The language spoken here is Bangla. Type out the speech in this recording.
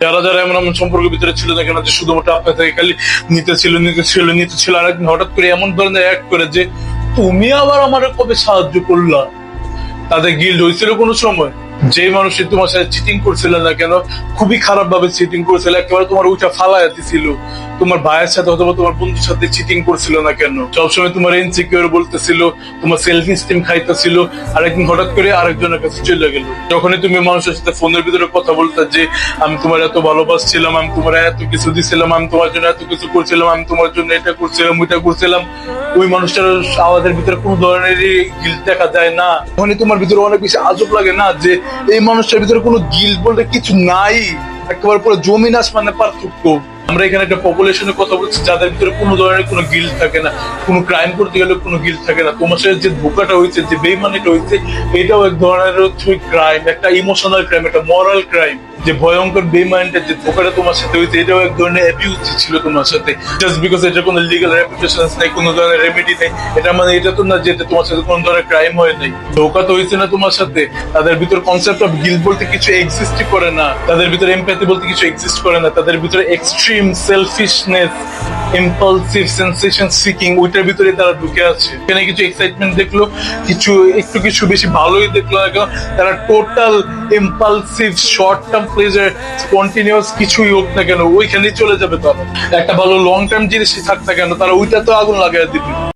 যারা যারা এমন এমন সম্পর্কের ভিতরে ছিল না কেন, যে শুধুমাত্র আপনার থেকে খালি নিতে ছিল, আর একদিন হঠাৎ করে এমন ধরনের অ্যাক্ট করে যে তুমি আবার আমার কবে সাহায্য করলা, তাদের গিল্ড হয়েছিল কোনো সময়? যে মানুষটি তোমার সাথে চিটিং করছিল না কেন, খুবই খারাপ ভাবে চিটিং করছিল, একেবারে তোমার উঠা ফালাইয়া দিছিল, তোমার ভাইয়ের সাথে অথবা তোমার বন্ধুর সাথে চিটিং করছিল না কেন, সবসময় তোমার ইনসিকিউর বলতেছিল, তোমার সেলফ স্টিম খাইতেছিল, আর একদিন হঠাৎ করে আরেকজনের কাছে চলে গেল। যখনই তুমি মানুষের সাথে ফোনের ভিতরে কথা বলতে যে আমি তোমার এত ভালোবাসছিলাম, আমি তোমার এত কিছু দিছিলাম, আমি তোমার জন্য এত কিছু করছিলাম, আমি তোমার জন্য এটা করছিলাম ওইটা করছিলাম, ওই মানুষটার আমাদের ভিতরে কোনো ধরনের গিল্ট দেখা যায় না। তখনই তোমার ভিতরে অনেক বেশি আজব লাগে না যে এই মানুষটার ভিতরে কোনো গিল্ট বলতে কিছু নাই, একেবারে পুরো জমিন আসমানের পার্থক্য। আমরা এখানে একটা পপুলেশনের কথা বলছি যাদের ভিতরে কোনো ধরনের কোনো গিল্ট থাকে না, কোনো ক্রাইম করতে গেলে কোনো গিল্ট থাকে না। তোমার সাথে যে ধোকাটা হয়েছে, যে বেইমানিটা হয়েছে, এটাও এক ধরনের হচ্ছে ক্রাইম, একটা ইমোশনাল ক্রাইম, একটা মরাল ক্রাইম। যে ভয়ঙ্কর বেইমানিটা, যে ধোকাটা তোমার সাথে হয়েছে, এটাও এক ধরনের অ্যাবিউজ ছিল তোমার সাথে। জাস্ট বিকজ এটা কোনো লিগাল রেপুটেশন নেই, কোনো ধরনের রেমেডি নেই, এটা মানে এটা তো না যে তোমার সাথে কোনো ধরনের ক্রাইম হয় নাই। ধোকা তো হয়েছে না তোমার সাথে, তাদের ভিতর কনসেপ্ট অফ গিল্ট বলতে কিছু এক্সিস্টই করে না, তাদের ভিতরে এমপ্যাথি বলতে কিছু এক্সিস্ট করে না, তাদের ভিতরে extreme selfishness, impulsive sensation seeking, ওইটার ভিতরে তারা ঢুকে আছে। এখানে কিছু এক্সাইটমেন্ট দেখলো, কিছু বেশি ভালোই দেখলো না কেন, তারা total impulsive short term pleasure continuous কিছুই হোক না কেন ওইখানেই চলে যাবে। তারা একটা ভালো লং টার্ম জিনিস থাক না কেন, তারা ওইটা তো আগুন লাগাই দিবে।